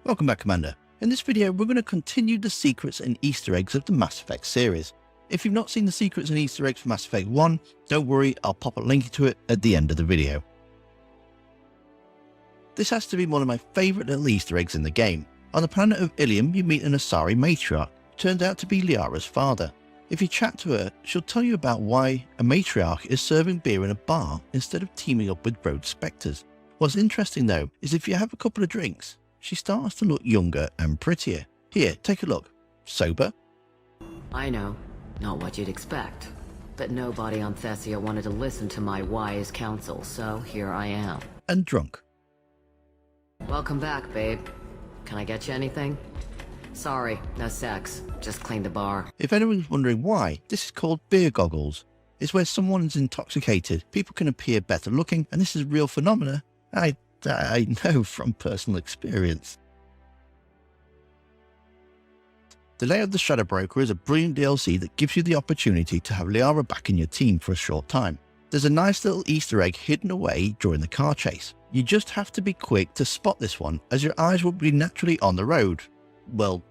Welcome back, Commander. In this video, we're going to continue the secrets and Easter eggs of the Mass Effect series. If you've not seen the secrets and Easter eggs for Mass Effect 1, don't worry, I'll pop a link to it at the end of the video. This has to be one of my favourite little Easter eggs in the game. On the planet of Ilium, you meet an Asari matriarch, who turns out to be Liara's father. If you chat to her, she'll tell you about why a matriarch is serving beer in a bar instead of teaming up with Rhodes Spectres. What's interesting though, is if you have a couple of drinks, she starts to look younger and prettier. Here, take a look. Sober? I know. Not what you'd expect. But nobody on Thessia wanted to listen to my wise counsel, so here I am. And drunk. Welcome back, babe. Can I get you anything? Sorry, no sex. Just clean the bar. If anyone's wondering why, this is called beer goggles. It's where someone is intoxicated, people can appear better looking, and this is a real phenomena I know from personal experience. The Lair of the Shadow Broker is a brilliant DLC that gives you the opportunity to have Liara back in your team for a short time. There's a nice little Easter egg hidden away during the car chase. You just have to be quick to spot this one, as your eyes will be naturally on the road. Well,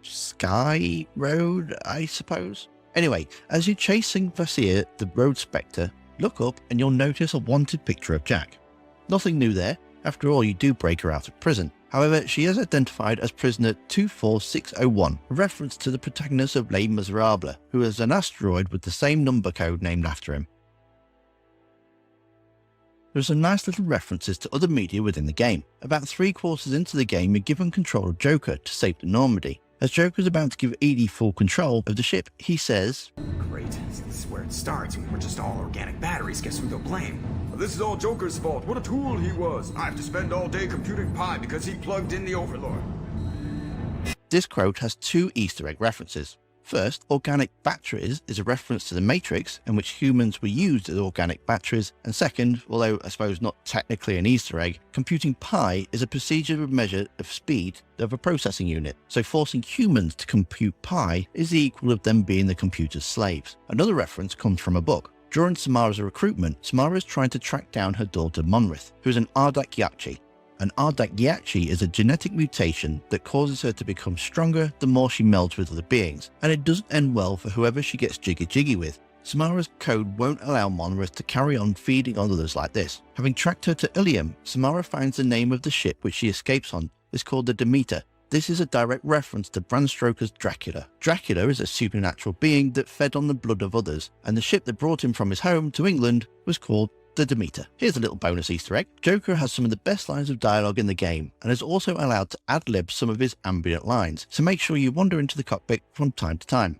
Sky Road, I suppose? Anyway, as you're chasing Vasir, the Rhodes Spectre, look up and you'll notice a wanted picture of Jack. Nothing new there, after all you do break her out of prison. However, she is identified as prisoner 24601, a reference to the protagonist of Les Miserables, who is an asteroid with the same number code named after him. There are some nice little references to other media within the game. About 3/4 into the game, you're given control of Joker to save the Normandy. As Joker is about to give EDI full control of the ship, he says, "Great, this is where it starts. We're just all organic batteries. Guess who they'll blame?" This is all Joker's fault. What a tool he was. I have to spend all day computing pi because he plugged in the Overlord. This quote has two Easter egg references. First, organic batteries is a reference to the Matrix, in which humans were used as organic batteries, and second, although I suppose not technically an Easter egg, computing pi is a procedural measure of speed of a processing unit, so forcing humans to compute pi is the equal of them being the computer's slaves. Another reference comes from a book. During Samara's recruitment, Samara is trying to track down her daughter Monrith, who is an Ardak Yachi. An Ardak Yachi is a genetic mutation that causes her to become stronger the more she melds with other beings, and it doesn't end well for whoever she gets jiggy with. Samara's code won't allow Monrith to carry on feeding on others like this. Having tracked her to Ilium, Samara finds the name of the ship which she escapes on is called the Demeter. This is a direct reference to Bram Stoker's Dracula. Dracula is a supernatural being that fed on the blood of others, and the ship that brought him from his home to England was called the Demeter. Here's a little bonus Easter egg. Joker has some of the best lines of dialogue in the game, and is also allowed to ad-lib some of his ambient lines, so make sure you wander into the cockpit from time to time.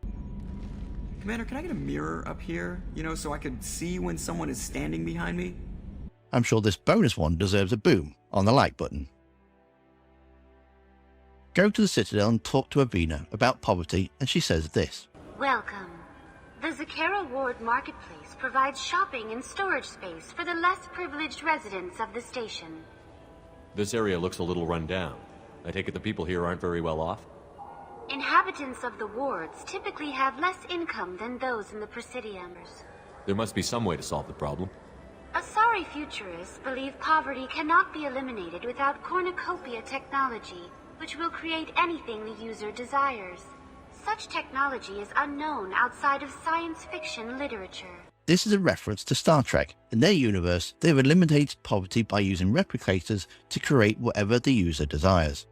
Commander, can I get a mirror up here? So I can see when someone is standing behind me? I'm sure this bonus one deserves a boom on the like button. Go to the Citadel and talk to Avina about poverty, and she says this. Welcome. The Zakera Ward Marketplace provides shopping and storage space for the less privileged residents of the station. This area looks a little run down. I take it the people here aren't very well off? Inhabitants of the wards typically have less income than those in the Presidium. There must be some way to solve the problem. Asari futurists believe poverty cannot be eliminated without cornucopia technology, which will create anything the user desires. Such technology is unknown outside of science fiction literature. This is a reference to Star Trek. In their universe, they've eliminated poverty by using replicators to create whatever the user desires.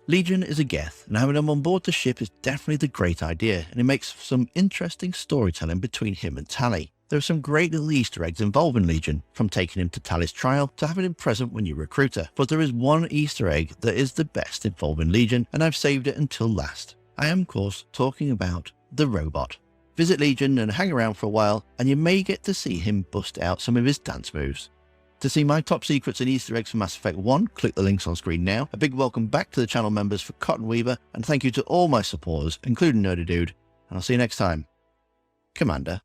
Legion is a Geth, and having him on board the ship is definitely the great idea, and it makes for some interesting storytelling between him and Tali. There are some great little Easter eggs involving Legion, from taking him to Tali's trial to having him present when you recruit her. But there is one Easter egg that is the best involving Legion, and I've saved it until last. I am, of course, talking about the robot. Visit Legion and hang around for a while, and you may get to see him bust out some of his dance moves. To see my top secrets and Easter eggs for Mass Effect 1, click the links on screen now. A big welcome back to the channel members for Cotton Weaver, and thank you to all my supporters, including Nerdy Dude, and I'll see you next time. Commander.